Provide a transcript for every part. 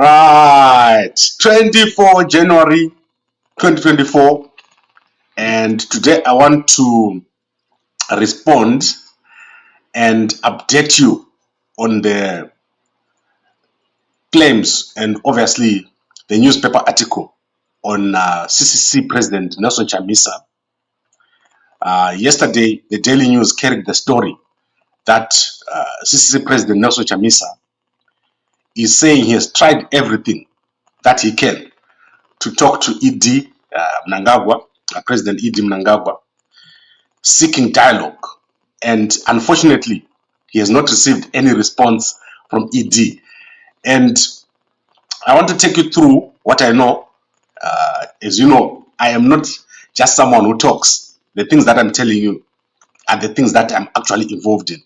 Right, 24 January 2024, and today I want to respond and update you on the claims and obviously the newspaper article on CCC President Nelson Chamisa. Yesterday, the Daily News carried the story that CCC President Nelson Chamisa is saying he has tried everything that he can to talk to Mnangagwa, President Mnangagwa, seeking dialogue. And unfortunately, he has not received any response from ED. And I want to take you through what I know. As you know, I am not just someone who talks. The things that I'm telling you are the things that I'm actually involved in.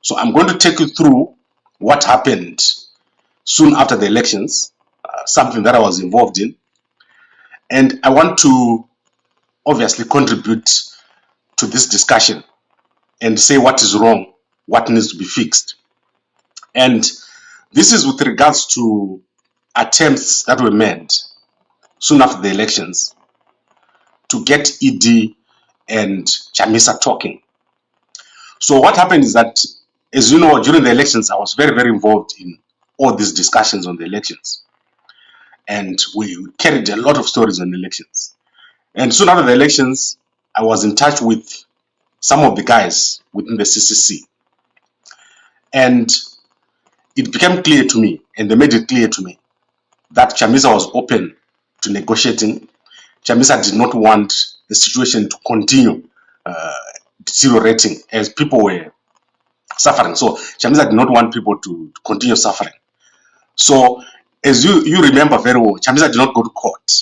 So I'm going to take you through what happened soon after the elections, something that I was involved in. And I want to obviously contribute to this discussion and say what is wrong, what needs to be fixed. And this is with regards to attempts that were made soon after the elections to get ED and Chamisa talking. So what happened is that, as you know, during the elections, I was very, very involved in all these discussions on the elections. And we carried a lot of stories on the elections. And soon after the elections, I was in touch with some of the guys within the CCC. And it became clear to me, and they made it clear to me, that Chamisa was open to negotiating. Chamisa did not want the situation to continue deteriorating as people were suffering. So Chamisa did not want people to continue suffering. So as you remember very well, Chamisa did not go to court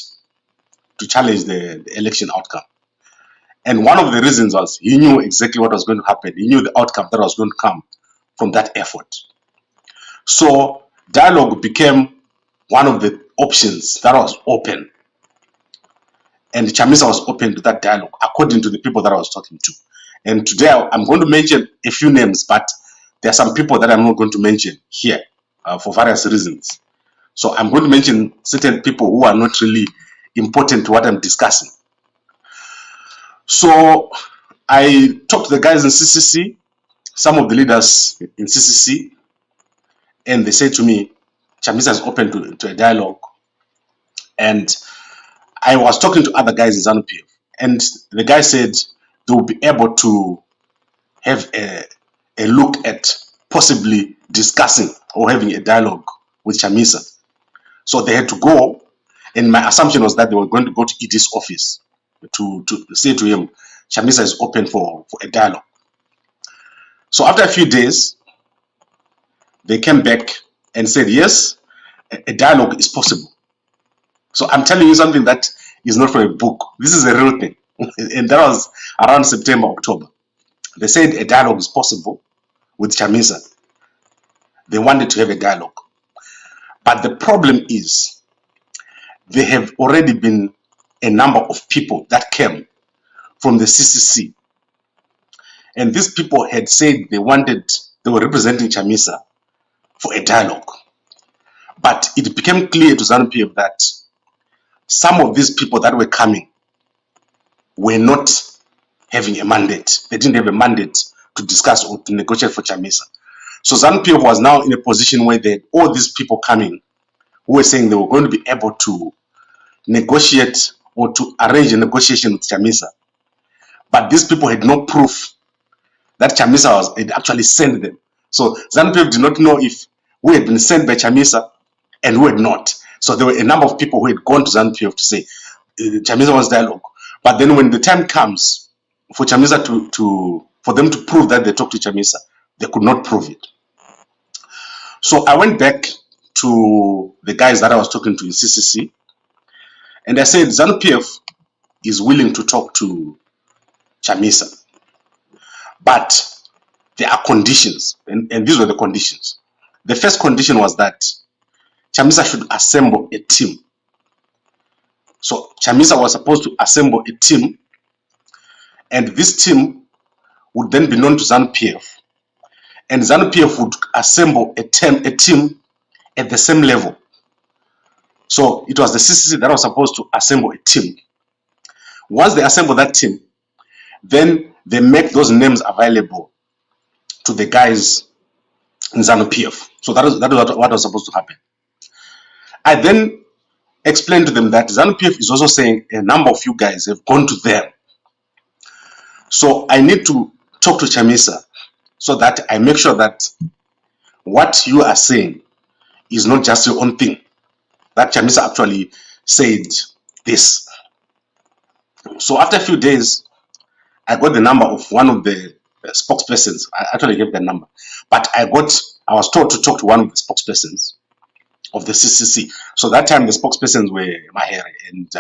to challenge the election outcome. And one of the reasons was he knew exactly what was going to happen. He knew the outcome that was going to come from that effort. So dialogue became one of the options that was open. And Chamisa was open to that dialogue, according to the people that I was talking to. And today I'm going to mention a few names, but there are some people that I'm not going to mention here for various reasons. So I'm going to mention certain people who are not really important to what I'm discussing. So I talked to the guys in CCC, some of the leaders in CCC, and they said to me, Chamisa is open to a dialogue. And I was talking to other guys in ZANU-PF, and the guy said they will be able to have a look at possibly discussing or having a dialogue with Chamisa. So they had to go, and my assumption was that they were going to go to ED's office to say to him, Chamisa is open for a dialogue. So after a few days, they came back and said, yes, a dialogue is possible. So I'm telling you something that is not from a book. This is a real thing. And that was around September, October. They said a dialogue is possible with Chamisa. They wanted to have a dialogue. But the problem is, there have already been a number of people that came from the CCC. And these people had said they were representing Chamisa for a dialogue. But it became clear to ZANU-PF that some of these people that were coming were not having a mandate. They didn't have a mandate to discuss or to negotiate for Chamisa. So ZANU-PF was now in a position where they had all these people coming who were saying they were going to be able to negotiate or to arrange a negotiation with Chamisa. But these people had no proof that Chamisa had actually sent them. So ZANU-PF did not know if we had been sent by Chamisa and who had not. So there were a number of people who had gone to ZANU-PF to say Chamisa wants dialogue. But then when the time comes for Chamisa for them to prove that they talked to Chamisa, they could not prove it. So I went back to the guys that I was talking to in CCC, and I said ZANU-PF is willing to talk to Chamisa, but there are conditions, and these were the conditions. The first condition was that Chamisa should assemble a team. So Chamisa was supposed to assemble a team, and this team would then be known to ZANU-PF, and ZANU-PF would assemble a team at the same level So it was the CCC that was supposed to assemble a team. Once they assemble that team, then they make those names available to the guys in ZANU-PF. So that is what was supposed to happen. I then explained to them that ZANU-PF is also saying a number of you guys have gone to them. So I need to talk to Chamisa so that I make sure that what you are saying is not just your own thing. That Chamisa actually said this. So after a few days, I got the number of one of the spokespersons. I actually gave the number, but I was told to talk to one of the spokespersons of the CCC. So that time the spokespersons were Mahere and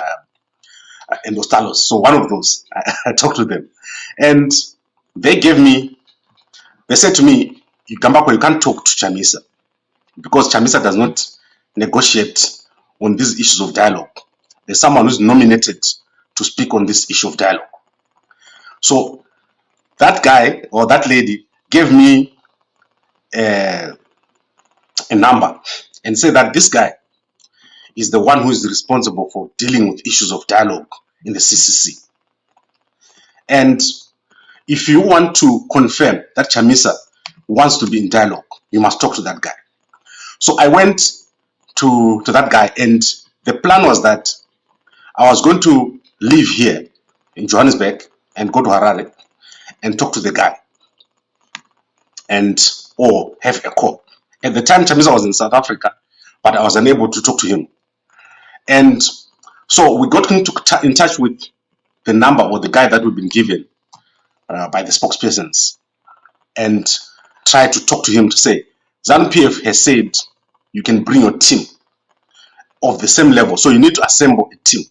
Ostalos. So one of those, I talked to them, and they said to me, Gambakwe, you can't talk to Chamisa because Chamisa does not negotiate on these issues of dialogue. There's someone who's nominated to speak on this issue of dialogue. So that guy or that lady gave me a number and said that this guy is the one who is responsible for dealing with issues of dialogue in the CCC. And if you want to confirm that Chamisa wants to be in dialogue, you must talk to that guy. So I went to that guy, and the plan was that I was going to leave here in Johannesburg and go to Harare and talk to the guy or have a call. At the time, Chamisa was in South Africa, but I was unable to talk to him. And so we got in touch with the number or the guy that we've been given by the spokespersons and tried to talk to him to say, ZANU-PF has said you can bring your team of the same level, so you need to assemble a team.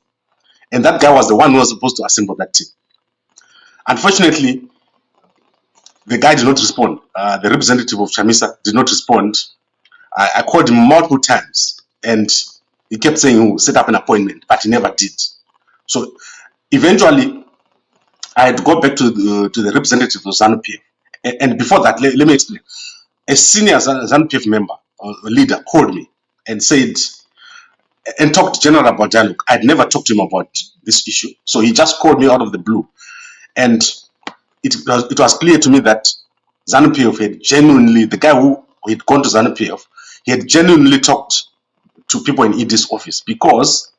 And that guy was the one who was supposed to assemble that team. Unfortunately, the guy did not respond. The representative of Chamisa did not respond. I called him multiple times, and he kept saying he would set up an appointment, but he never did. So eventually, I had to go back to the representative of ZANU-PF. And before that, let me explain. A senior ZANU-PF member or leader called me and said, and talked general about dialogue. I'd never talked to him about this issue. So he just called me out of the blue. And it was clear to me that ZANU-PF had genuinely, the guy who had gone to ZANU-PF, he had genuinely talked to people in ED's office, because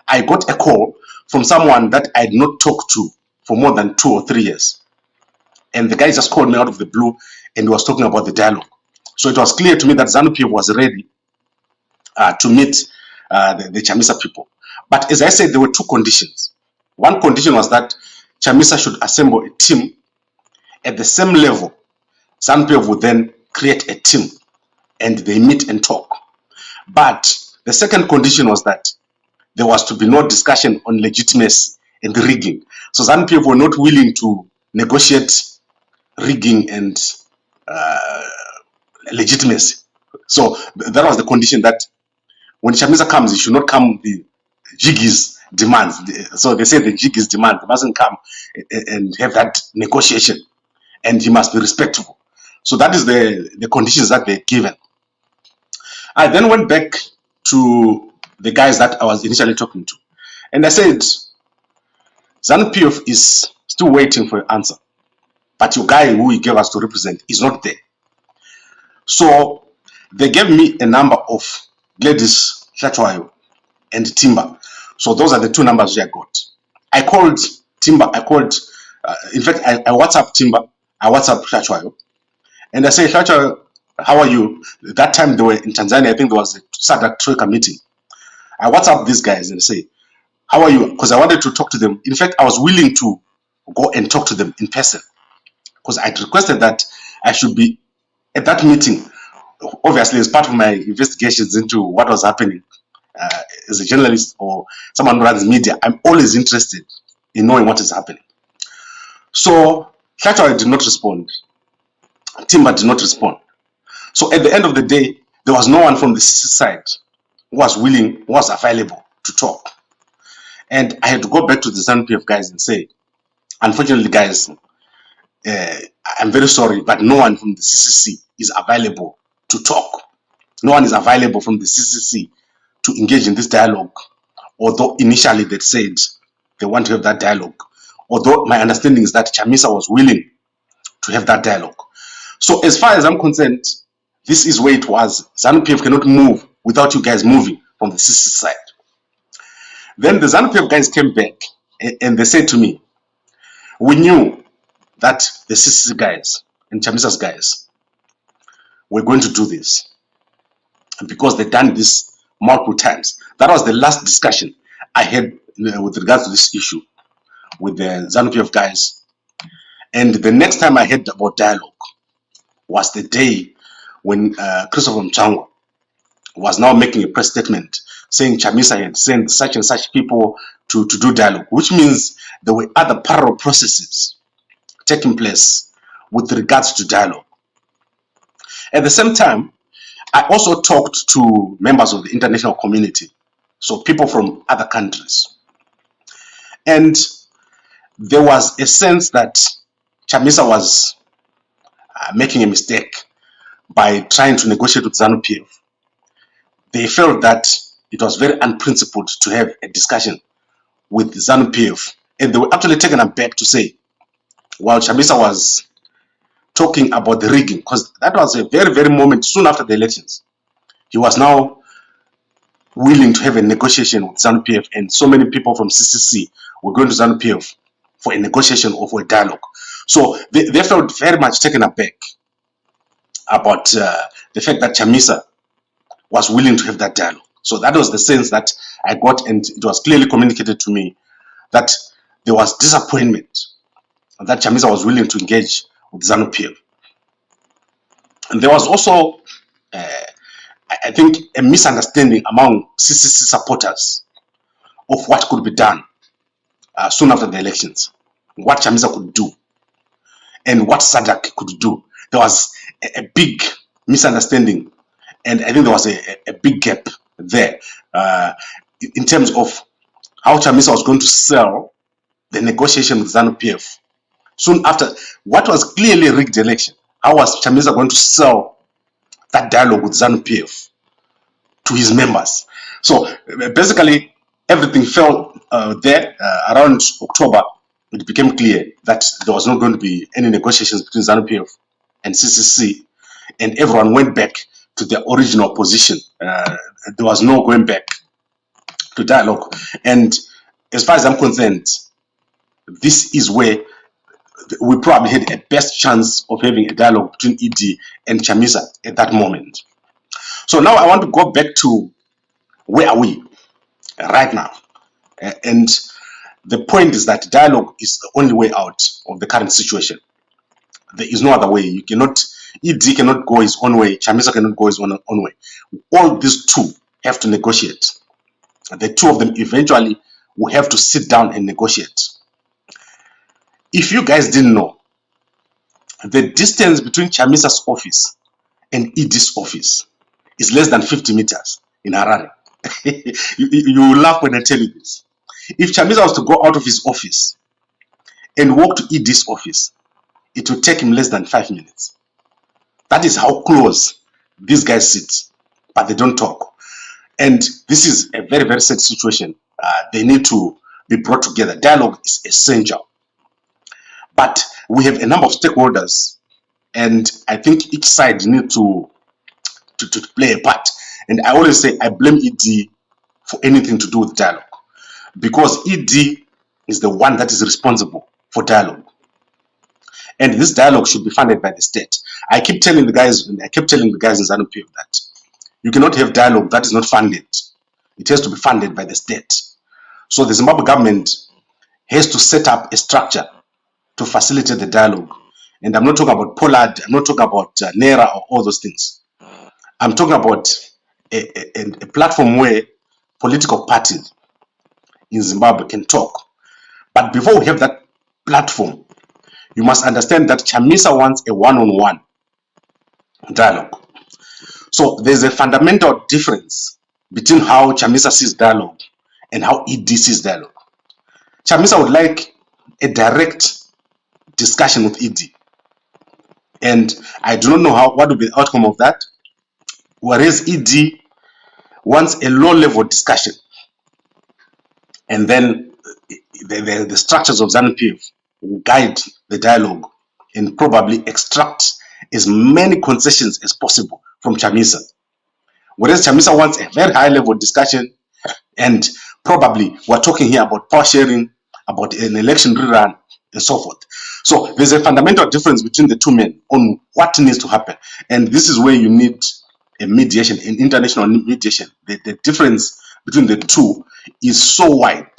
I got a call from someone that I had not talked to for more than 2 or 3 years. And the guy just called me out of the blue and was talking about the dialogue. So it was clear to me that ZANU-PF was ready to meet the Chamisa people. But as I said, there were 2 conditions. One condition was that Chamisa should assemble a team at the same level. ZANU-PF would then create a team and they meet and talk. But the second condition was that there was to be no discussion on legitimacy and rigging. So ZANU-PF were not willing to negotiate rigging and legitimacy. So that was the condition, that when Chamisa comes, he should not come the Jiggy's demands. So they say the Jiggy's demand, he mustn't come and have that negotiation, and he must be respectful. So that is the conditions that they're given. I then went back to the guys that I was initially talking to, and I said, ZANU-PF is still waiting for an answer, but your guy who he gave us to represent is not there. So they gave me a number of Gladys Shatwayo and Timber. So those are the 2 numbers I got. I called Timber, in fact, I WhatsApp Timber, I WhatsApp Shatwayo, and I say, Shatwayo, how are you? That time they were in Tanzania. I think there was a SADC Troika meeting. I WhatsApp these guys and say, how are you? Because I wanted to talk to them. In fact, I was willing to go and talk to them in person, because I'd requested that I should be at that meeting. Obviously, as part of my investigations into what was happening, as a journalist or someone who runs media, I'm always interested in knowing what is happening. So Shatwayo did not respond. Timber did not respond. So at the end of the day, there was no one from the CC side who was willing, who was available to talk. And I had to go back to the ZANU-PF guys and say, unfortunately, guys, I'm very sorry, but no one from the CCC is available to talk. No one is available from the CCC to engage in this dialogue, although initially they said they want to have that dialogue. Although my understanding is that Chamisa was willing to have that dialogue. So as far as I'm concerned, this is where it was. ZANU-PF cannot move without you guys moving from the CCC side. Then the ZANU-PF guys came back and they said to me, we knew that the CCC guys and Chamisa's guys were going to do this because they've done this multiple times. That was the last discussion I had with regards to this issue with the ZANU-PF guys. And the next time I heard about dialogue was the day when Christopher Mnangagwa was now making a press statement saying Chamisa had sent such and such people to do dialogue, which means there were other parallel processes taking place with regards to dialogue. At the same time, I also talked to members of the international community, so people from other countries. And there was a sense that Chamisa was making a mistake by trying to negotiate with ZANU-PF. They felt that it was very unprincipled to have a discussion with ZANU-PF, and they were actually taken aback to say, while Chamisa was talking about the rigging, because that was a very, very moment soon after the elections, he was now willing to have a negotiation with ZANU-PF, and so many people from CCC were going to ZANU-PF for a negotiation or for a dialogue. So they felt very much taken aback about the fact that Chamisa was willing to have that dialogue. So that was the sense that I got, and it was clearly communicated to me that there was disappointment that Chamisa was willing to engage with ZANU-PF. And there was also, I think, a misunderstanding among CCC supporters of what could be done soon after the elections, what Chamisa could do, and what SADC could do. There was a big misunderstanding, and I think there was a big gap there in terms of how Chamisa was going to sell the negotiation with ZANU-PF soon after what was clearly a rigged election. How was Chamisa going to sell that dialogue with ZANU-PF to his members? So basically, everything fell there around October. It became clear that there was not going to be any negotiations between ZANU-PF and CCC, and everyone went back to their original position. There was no going back to dialogue. And as far as I'm concerned, this is where we probably had a best chance of having a dialogue between ED and Chamisa at that moment. So now I want to go back to where are we right now. And the point is that dialogue is the only way out of the current situation. There is no other way. You cannot, ED cannot go his own way, Chamisa cannot go his own way. All these two have to negotiate. The two of them eventually will have to sit down and negotiate. If you guys didn't know, the distance between Chamisa's office and ED's office is less than 50 meters in Harare. You will laugh when I tell you this. If Chamisa was to go out of his office and walk to ED's office, it would take him less than 5 minutes. That is how close these guys sit, but they don't talk. And this is a very, very sad situation. They need to be brought together. Dialogue is essential. But we have a number of stakeholders, and I think each side needs to play a part. And I always say I blame ED for anything to do with dialogue, because ED is the one that is responsible for dialogue. And this dialogue should be funded by the state. I keep telling the guys, and I kept telling the guys in ZANU-PF that you cannot have dialogue that is not funded. It has to be funded by the state. So the Zimbabwe government has to set up a structure to facilitate the dialogue. And I'm not talking about Pollard, I'm not talking about NERA or all those things. I'm talking about a platform where political parties in Zimbabwe can talk. But before we have that platform, you must understand that Chamisa wants a one-on-one dialogue. So there's a fundamental difference between how Chamisa sees dialogue and how ED sees dialogue. Chamisa would like a direct discussion with ED, and I do not know what will be the outcome of that. Whereas ED wants a low-level discussion, and then the structures of ZANU-PF will guide the dialogue and probably extract as many concessions as possible from Chamisa. Whereas Chamisa wants a very high-level discussion, and probably we're talking here about power sharing, about an election rerun, and so forth. So there's a fundamental difference between the two men on what needs to happen, and this is where you need a mediation, an international mediation. The difference between the two is so wide,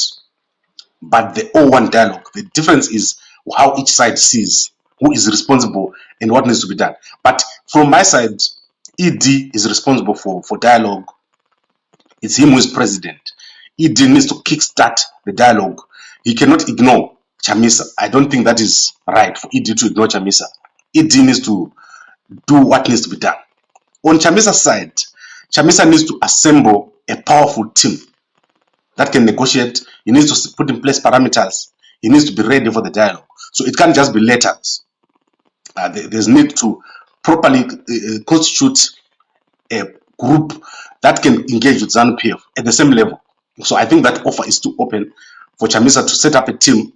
but they all want dialogue. The difference is how each side sees who is responsible and what needs to be done. But from my side, ED is responsible for dialogue. It's him who is president. ED needs to kickstart the dialogue. He cannot ignore Chamisa. I don't think that is right for ED to ignore Chamisa. ED needs to do what needs to be done. On Chamisa's side, Chamisa needs to assemble a powerful team that can negotiate. He needs to put in place parameters. He needs to be ready for the dialogue. So it can't just be letters. There's need to properly constitute a group that can engage with ZANU-PF at the same level. So I think that offer is too open for Chamisa to set up a team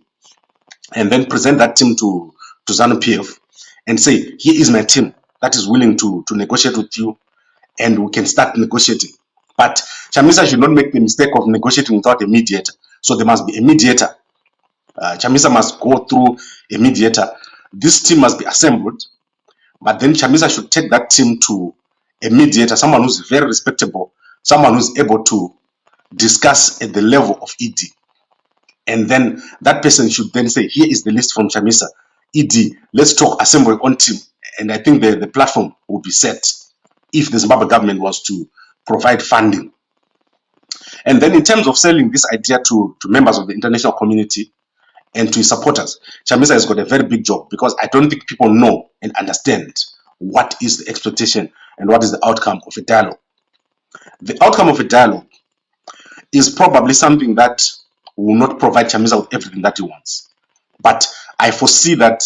and then present that team to ZANU-PF and say, here is my team that is willing to negotiate with you, and we can start negotiating. But Chamisa should not make the mistake of negotiating without a mediator. So there must be a mediator. Chamisa must go through a mediator. This team must be assembled, but then Chamisa should take that team to a mediator, someone who's very respectable, someone who's able to discuss at the level of ED. And then that person should then say, here is the list from Chamisa. ED, let's talk, assemble your own team. And I think the platform will be set if the Zimbabwe government was to provide funding. And then in terms of selling this idea to members of the international community and to his supporters, Chamisa has got a very big job, because I don't think people know and understand what is the expectation and what is the outcome of a dialogue. The outcome of a dialogue is probably something that will not provide Chamisa with everything that he wants. But I foresee that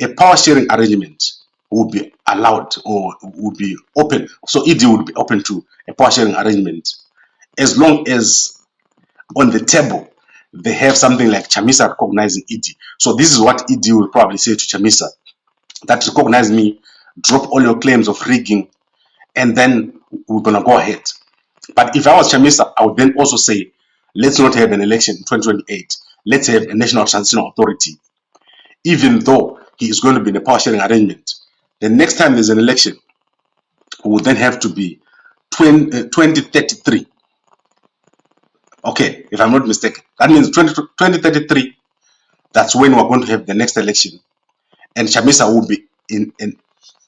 a power sharing arrangement would be allowed or would be open. So ED would be open to a power sharing arrangement, as long as on the table they have something like Chamisa recognizing ED. So this is what ED will probably say to Chamisa, that recognize me, drop all your claims of rigging, and then we're gonna go ahead. But if I was Chamisa, I would then also say, let's not have an election in 2028. Let's have a national transitional authority. Even though he is going to be in a power sharing arrangement, the next time there's an election, it will then have to be 2033. Okay, if I'm not mistaken. That means 2033, that's when we're going to have the next election. And Chamisa will be in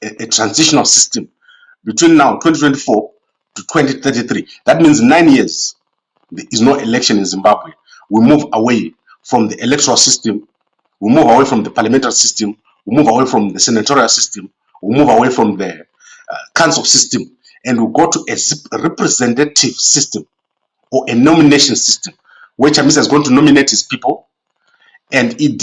a transitional system between now, 2024 to 2033. That means 9 years. There is no election in Zimbabwe. We move away from the electoral system. We move away from the parliamentary system. We move away from the senatorial system. We move away from the council system, and we go to a representative system or a nomination system, where Chamisa is going to nominate his people and ED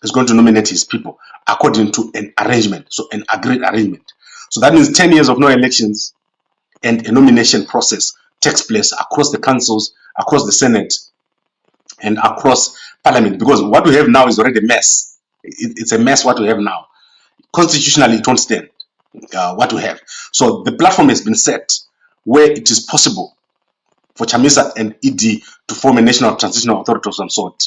is going to nominate his people according to an arrangement, so an agreed arrangement. So that means 10 years of no elections, and a nomination process takes place across the councils, across the Senate, and across Parliament. Because what we have now is already a mess. It's a mess what we have now. Constitutionally, it won't stand what we have. So the platform has been set where it is possible for Chamisa and ED to form a national transitional authority of some sort,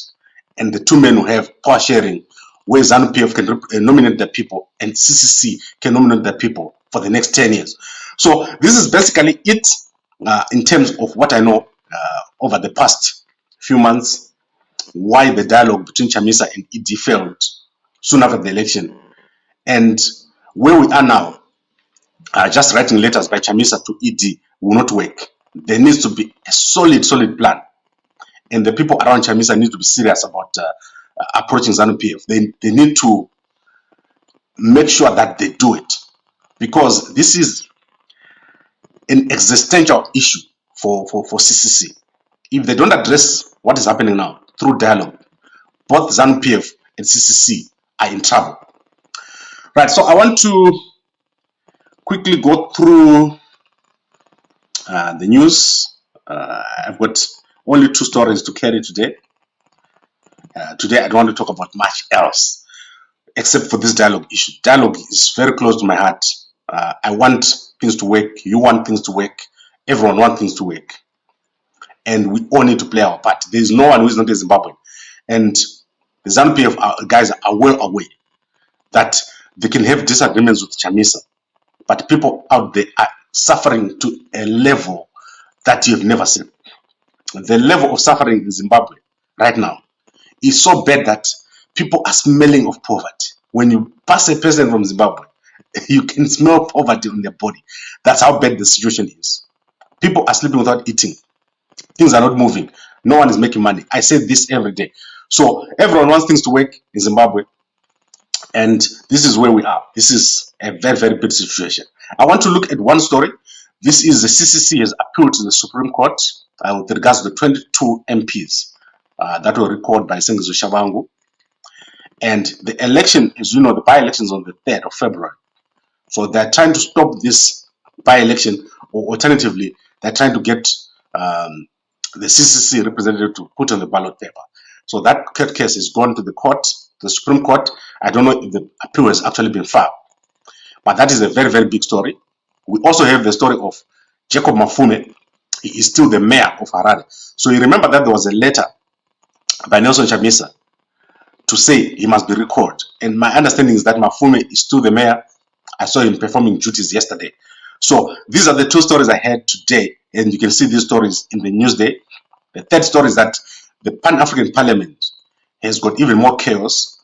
and the two men will have power sharing, where ZANU-PF can nominate their people and CCC can nominate their people for the next 10 years. So this is basically it in terms of what I know over the past few months, why the dialogue between Chamisa and ED failed soon after the election, and where we are now. Just writing letters by Chamisa to ED will not work. There needs to be a solid plan, and the people around Chamisa need to be serious about approaching ZANU-PF. They need to make sure that they do it, because this is an existential issue for CCC. If they don't address what is happening now through dialogue, both ZANU-PF and CCC are in trouble. Right, so I want to quickly go through The news, I've got only 2 stories to carry today. Today, I don't want to talk about much else except for this dialogue issue. Dialogue is very close to my heart. I want things to work. You want things to work. Everyone wants things to work. And we all need to play our part. There is no one who is not a Zimbabwean. And the ZANU-PF guys are well aware that they can have disagreements with Chamisa, but people out there are suffering to a level that you've never seen. The level of suffering in Zimbabwe right now is so bad that people are smelling of poverty. When you pass a president from Zimbabwe, you can smell poverty on their body. That's how bad the situation is. People are sleeping without eating. Things are not moving. No one is making money. I say this every day. So everyone wants things to work in Zimbabwe. And this is where we are. This is a very, very bad situation. I want to look at one story. This is the CCC has appealed to the Supreme Court with regards to the 22 MPs that were recalled by Sengizo Shabangu. And the election, as you know, the by-elections on the 3rd of February. So they're trying to stop this by-election, or alternatively, they're trying to get the CCC representative to put on the ballot paper. So that case is gone to the court, the Supreme Court. I don't know if the appeal has actually been filed, but that is a very, very big story. We also have the story of Jacob Mafume. He is still the mayor of Harare. So you remember that there was a letter by Nelson Chamisa to say he must be recalled. And my understanding is that Mafume is still the mayor. I saw him performing duties yesterday. So these are the 2 stories I had today, and you can see these stories in the Newsday. The 3rd story is that the Pan-African Parliament has got even more chaos.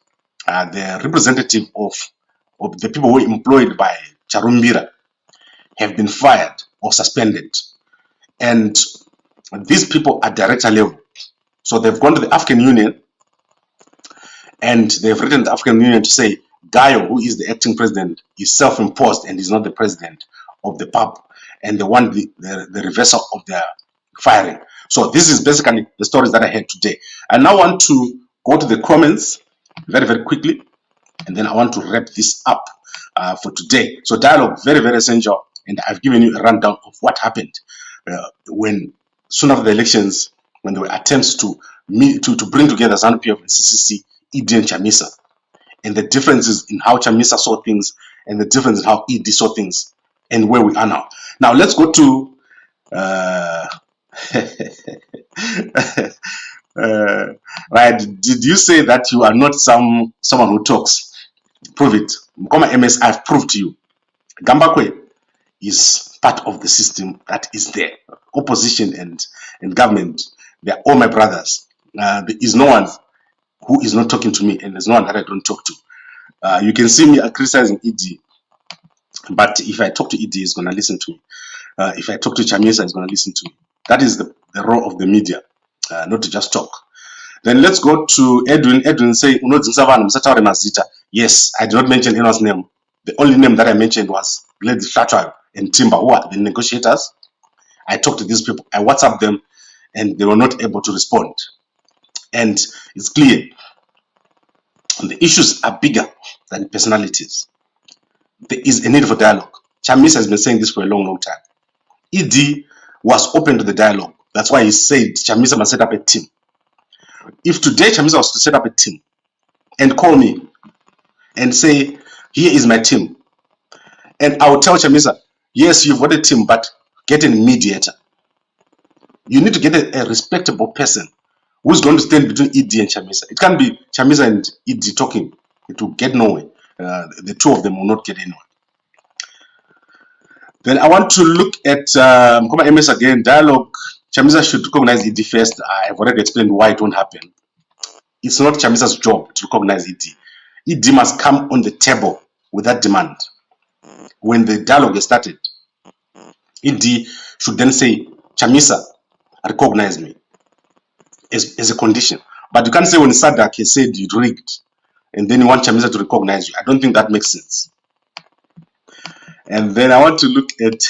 The representative of the people who were employed by Charumbira have been fired or suspended. And these people are director level. So they've gone to the African Union and they've written to the African Union to say Gayo, who is the acting president, is self-imposed and is not the president of the PAP, and they want the reversal of their firing. So this is basically the stories that I had today. I now want to go to the comments very, very quickly, and then I want to wrap this up for today. So dialogue, very, very essential, and I've given you a rundown of what happened when soon after the elections, when there were attempts to bring together ZANU-PF and CCC, ED and Chamisa, and the differences in how Chamisa saw things and the difference in how ED saw things and where we are now. Now let's go to right. Did you say that you are not someone who talks? Prove it. Mkoma MS, I've proved to you. Gambakwe is part of the system that is there. Opposition and government, they're all my brothers. There is no one who is not talking to me, and there's no one that I don't talk to. You can see me criticizing ED, but if I talk to ED, he's going to listen to me. If I talk to Chamisa, he's going to listen to me. That is the role of the media, not to just talk. Then let's go to Edwin. Edwin say, yes, I did not mention anyone's name. The only name that I mentioned was Lady Flatwire and Timber, who are the negotiators. I talked to these people, I WhatsApped them, and they were not able to respond. And it's clear the issues are bigger than personalities. There is a need for dialogue. Chamisa has been saying this for a long, long time. ED was open to the dialogue. That's why he said Chamisa must set up a team. If today Chamisa was to set up a team and call me and say, here is my team, and I will tell Chamisa, yes, you've got a team, but get a mediator. You need to get a respectable person who's going to stand between ED and Chamisa. It can't be Chamisa and ED talking. It will get nowhere. The two of them will not get anywhere. Then I want to look at MS again. Dialogue. Chamisa should recognize ED first. I have already explained why it won't happen. It's not Chamisa's job to recognize ED. ED must come on the table with that demand. When the dialogue is started, ED should then say, Chamisa, recognize me as a condition. But you can't say when Sadak has said you rigged and then you want Chamisa to recognize you. I don't think that makes sense. And then I want to look at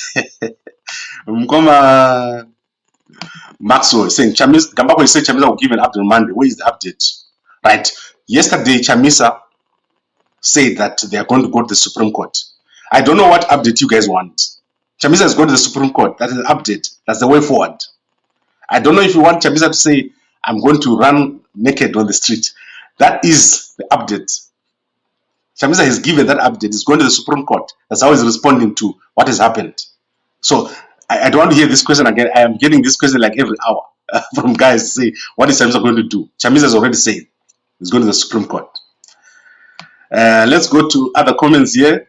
Mkoma Maxwell saying Gambakwe said Chamisa will give an update on Monday. Where is the update? Right. Yesterday, Chamisa said that they are going to go to the Supreme Court. I don't know what update you guys want. Chamisa has gone to the Supreme Court. That is an update. That's the way forward. I don't know if you want Chamisa to say, I'm going to run naked on the street. That is the update. Chamisa has given that update. He's going to the Supreme Court. That's how he's responding to what has happened. So I don't want to hear this question again. I am getting this question like every hour from guys say, what is Chamisa going to do? Chamisa has already said he's going to the Supreme Court. Let's go to other comments here.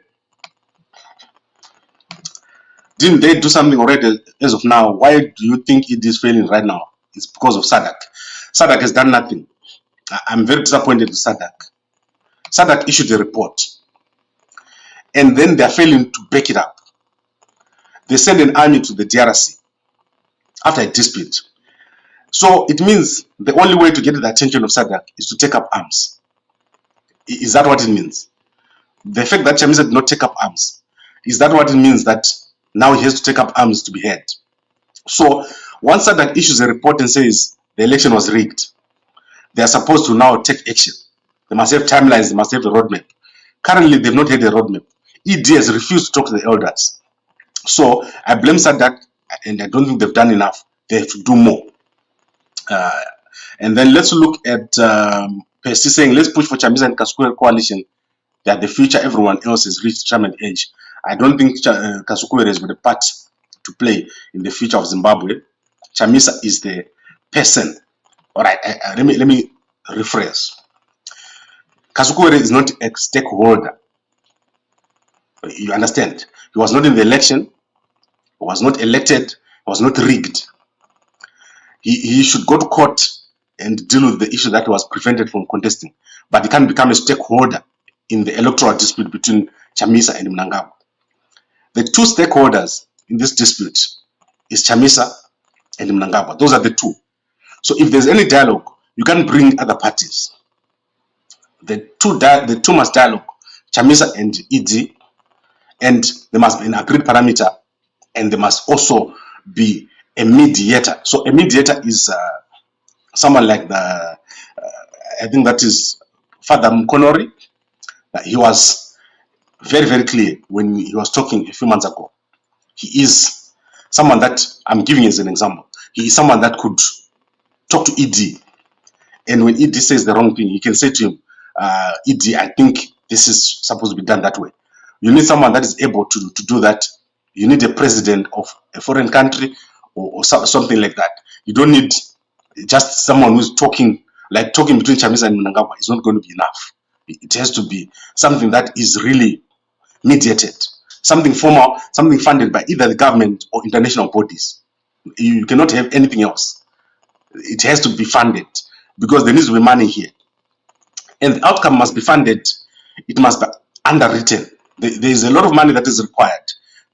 Didn't they do something already as of now? Why do you think it is failing right now? It's because of SADC. SADC has done nothing. I'm very disappointed with SADC. SADC issued a report, and then they're failing to back it up. They send an army to the DRC after a dispute. So it means the only way to get the attention of SADC is to take up arms. Is that what it means? The fact that Chamisa did not take up arms, is that what it means, that now he has to take up arms to be heard? So once SADC issues a report and says the election was rigged, they are supposed to now take action. They must have timelines, they must have a roadmap. Currently, they've not had a roadmap. ED has refused to talk to the elders. So I blame SADC, and I don't think they've done enough. They have to do more. And then let's look at Percy saying, let's push for Chamisa and Kasukure coalition. They are the future. Everyone else has reached retirement age. I don't think Kasukure has got a part to play in the future of Zimbabwe. Chamisa is the person. All right, let me rephrase. Kasukure is not a stakeholder. You understand? He was not in the election. He was not elected. He was not rigged. He should go to court and deal with the issue that was prevented from contesting. But he can become a stakeholder in the electoral dispute between Chamisa and Mnangagwa. The two stakeholders in this dispute is Chamisa and Mnangagwa. Those are the two. So if there's any dialogue, you can bring other parties. The two must dialogue, Chamisa and ED, and there must be an agreed parameter, and there must also be a mediator. So a mediator is someone like the, I think that is Father Mkonori. He was very, very clear when he was talking a few months ago. He is someone that, I'm giving as an example, he is someone that could talk to ED, and when ED says the wrong thing, you can say to him, ED, I think this is supposed to be done that way. You need someone that is able to do that. You need a president of a foreign country or something like that. You don't need just someone who's talking, like talking between Chamisa and Mnangagwa is not going to be enough. It has to be something that is really mediated, something formal, something funded by either the government or international bodies. You cannot have anything else. It has to be funded because there needs to be money here. And the outcome must be funded. It must be underwritten. There is a lot of money that is required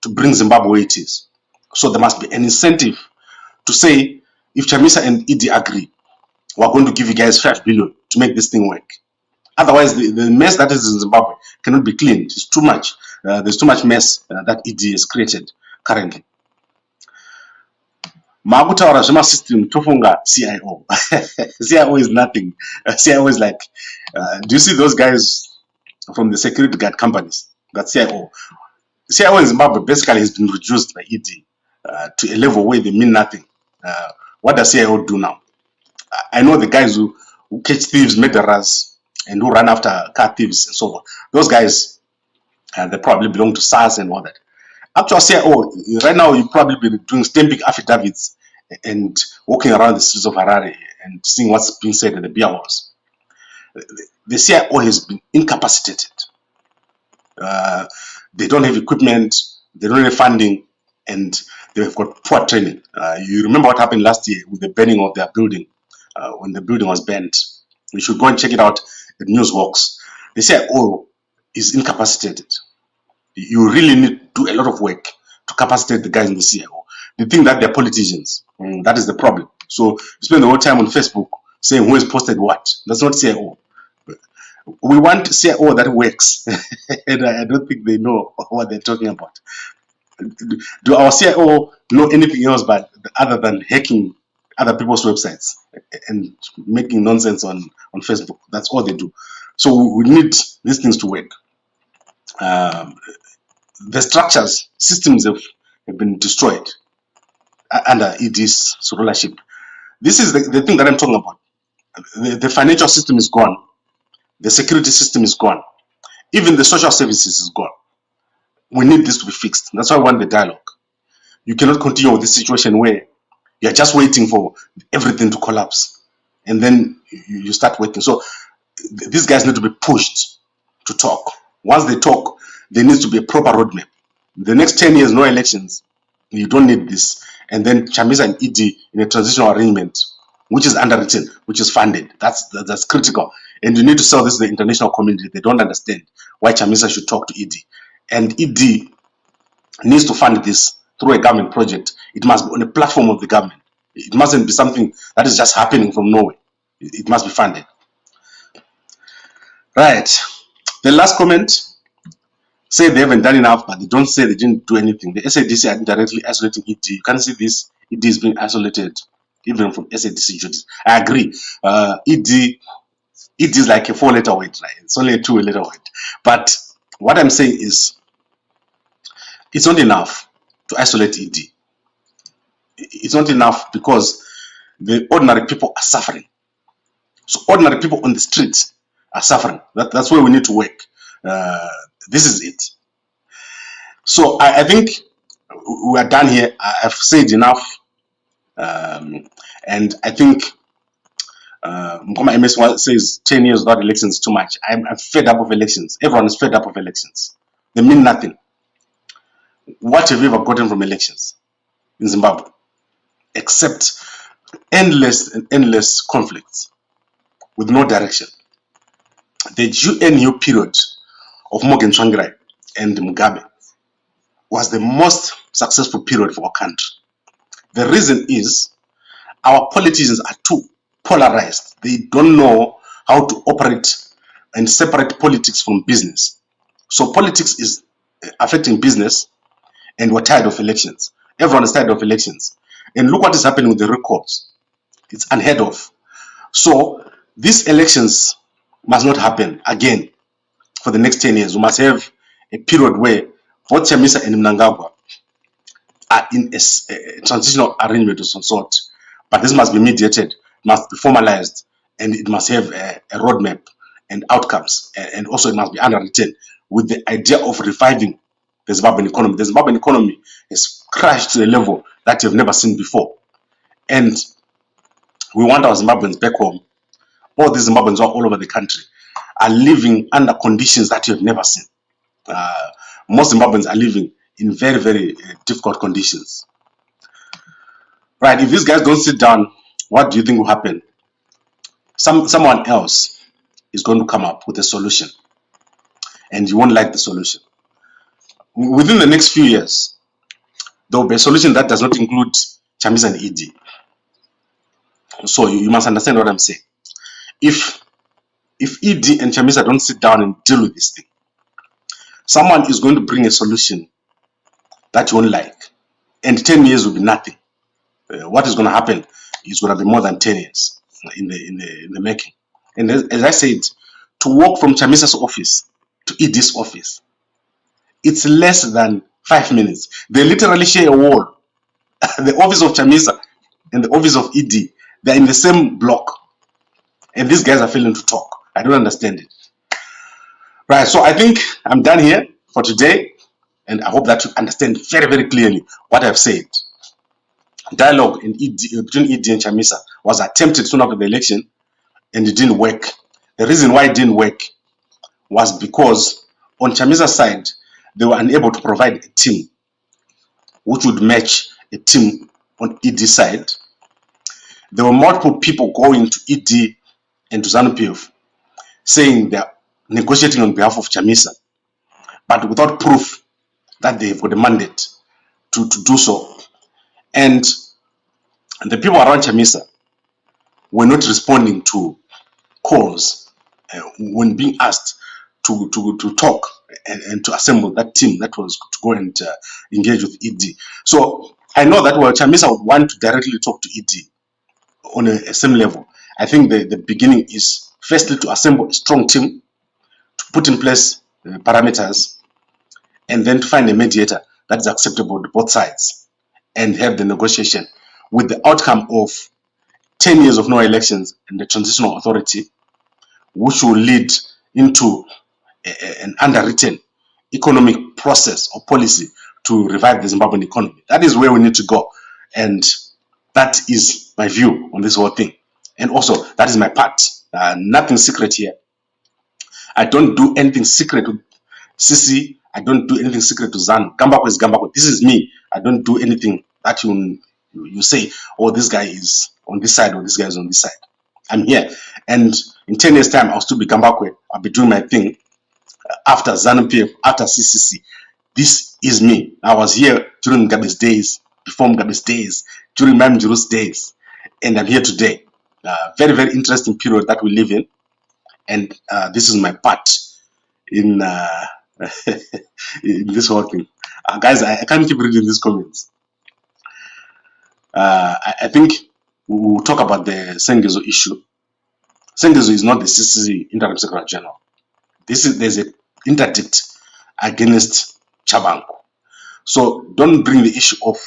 to bring Zimbabwe where it is. So there must be an incentive to say, if Chamisa and ED agree, we're going to give you guys 5 billion to make this thing work. Otherwise, the mess that is in Zimbabwe cannot be cleaned. It's too much. There's too much mess that ED has created currently. Magutaura Zuma system tofunga CIO. CIO is nothing. CIO is like, do you see those guys from the security guard companies? That CIO. CIO in Zimbabwe basically has been reduced by ED to a level where they mean nothing. What does CIO do now? I know the guys who catch thieves, murderers, and who run after car thieves and so on. Those guys, they probably belong to SARS and all that. Actual CIO, right now you probably be doing stamping affidavits and walking around the streets of Harare and seeing what's being said at the beer halls. The CIO has been incapacitated. They don't have equipment, they don't have funding, and they've got poor training. You remember what happened last year with the burning of their building, when the building was burned. You should go and check it out at Newswalks. The CIO is incapacitated. You really need to do a lot of work to capacitate the guys in the CIO. They think that they're politicians. That is the problem. So you spend the whole time on Facebook saying who has posted what. That's not CIO. We want CIO that works. And I don't think they know what they're talking about. Do our CIO know anything else but other than hacking other people's websites and making nonsense on Facebook? That's all they do. So we need these things to work. The structures, systems have have been destroyed under ED's rulership. This is the thing that I'm talking about. The financial system is gone. The security system is gone. Even the social services is gone. We need this to be fixed. That's why I want the dialogue. You cannot continue with this situation where you're just waiting for everything to collapse and then you start working. So these guys need to be pushed to talk. Once they talk, there needs to be a proper roadmap. The next 10 years, no elections. You don't need this. And then Chamisa and ED in a transitional arrangement, which is underwritten, which is funded. That's critical. And you need to sell this to the international community. They don't understand why Chamisa should talk to ED. And ED needs to fund this through a government project. It must be on a platform of the government. It mustn't be something that is just happening from nowhere. It must be funded. Right. The last comment, say they haven't done enough, but they don't say they didn't do anything. The SADC are indirectly isolating ED. You can see this. ED is being isolated even from SADC duties. I agree. ED is like a 4-letter word, right? It's only a 2-letter word. But what I'm saying is, it's not enough to isolate ED. It's not enough because the ordinary people are suffering. So ordinary people on the streets are suffering. That's where we need to work. This is it. So I think we are done here. I've said enough. And I think Mkoma MS says 10 years without elections is too much. I'm fed up of elections. Everyone is fed up of elections. They mean nothing. What have you ever gotten from elections in Zimbabwe? Except endless and endless conflicts with no direction. The GNU period of Morgan Tsvangirai and Mugabe was the most successful period for our country. The reason is our politicians are too polarized. They don't know how to operate and separate politics from business. So politics is affecting business, and we're tired of elections. Everyone is tired of elections. And look what is happening with the records. It's unheard of. So these elections must not happen again for the next 10 years. We must have a period where both Chamisa and Mnangagwa are in a transitional arrangement of some sort. But this must be mediated, must be formalized, and it must have a roadmap and outcomes. And also it must be underwritten with the idea of reviving the Zimbabwean economy. The Zimbabwean economy has crashed to a level that you've never seen before. And we want our Zimbabweans back home. All these Zimbabweans who are all over the country are living under conditions that you have never seen. Most Zimbabweans are living in very, very difficult conditions. Right, if these guys don't sit down, what do you think will happen? Someone else is going to come up with a solution, and you won't like the solution. Within the next few years, there will be a solution that does not include Chamisa and ED. So you must understand what I'm saying. If ED and Chamisa don't sit down and deal with this thing, someone is going to bring a solution that you won't like, and 10 years will be nothing. What is going to happen is going to be more than 10 years in the making. And as I said, to walk from Chamisa's office to ED's office, it's less than 5 minutes. They literally share a wall. The office of Chamisa and the office of ED, they're in the same block. And these guys are failing to talk. I don't understand it. Right, so I think I'm done here for today. And I hope that you understand very, very clearly what I've said. Dialogue in between ED and Chamisa was attempted soon after the election, and it didn't work. The reason why it didn't work was because on Chamisa's side, they were unable to provide a team which would match a team on ED's side. There were multiple people going to ED and to ZANU-PF saying they're negotiating on behalf of Chamisa, but without proof that they've got a mandate to do so. And the people around Chamisa were not responding to calls when being asked to talk and to assemble that team that was to go and engage with ED. So I know that while Chamisa would want to directly talk to ED on a same level, I think the beginning is firstly to assemble a strong team, to put in place parameters, and then to find a mediator that is acceptable to both sides and have the negotiation with the outcome of 10 years of no elections and the transitional authority, which will lead into an underwritten economic process or policy to revive the Zimbabwean economy. That is where we need to go. And that is my view on this whole thing. And also, that is my part. Nothing secret here. I don't do anything secret with CC. I don't do anything secret to ZANU. Gambakwe is Gambakwe. This is me. I don't do anything that you say, oh, this guy is on this side or this guy is on this side. I'm here. And in 10 years' time, I'll still be Gambakwe. I'll be doing my thing after ZANU-PF, after CCC. This is me. I was here during Mugabe's days, before Mugabe's days, during Mamjuru's days. And I'm here today. Very, very interesting period that we live in. And this is my part in, in this whole thing. Guys, I can't keep reading these comments. I think we'll talk about the Sengezo issue. Sengezo is not the CCC Interim Secretary General. There's an interdict against Chabangu. So don't bring the issue of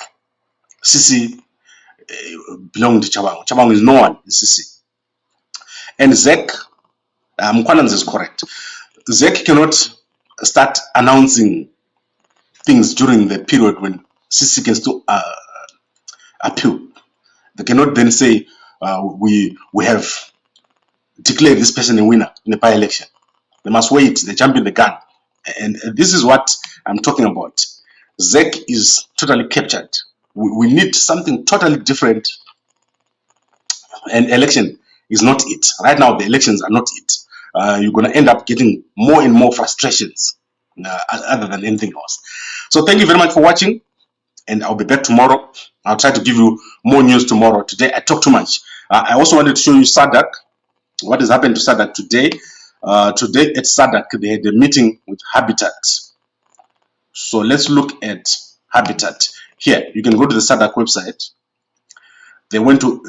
CC belonging to Chabangu. Chabangu is no one, the CC. And Zek, Mkwananz is correct. Zek cannot start announcing things during the period when CC can still appeal. They cannot then say we have declared this person a winner in the by-election. They must wait. They jump in the gun. And this is what I'm talking about. Zek is totally captured. We need something totally different. And election is not it. Right now, the elections are not it. You're going to end up getting more and more frustrations other than anything else. So thank you very much for watching. And I'll be back tomorrow. I'll try to give you more news tomorrow. Today, I talked too much. I also wanted to show you SADC. What has happened to SADC today? Today at SADC, they had a meeting with Habitat. So let's look at Habitat. Here, you can go to the SADC website. They went to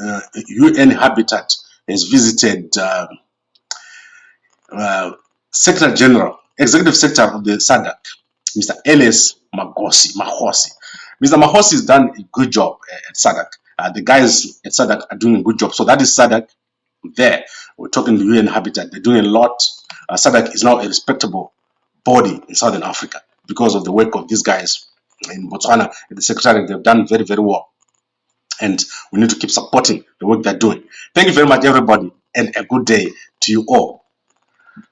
UN Habitat has visited Secretary General, Executive Secretary of the SADC, Mr. Elias Mahosi. Mr. Mahosi has done a good job at SADC. The guys at SADC are doing a good job. So that is SADC there. We're talking to UN Habitat. They're doing a lot. SADC is now a respectable body in Southern Africa because of the work of these guys in Botswana and the Secretariat. They've done very, very well. And we need to keep supporting the work they're doing. Thank you very much, everybody, and a good day to you all.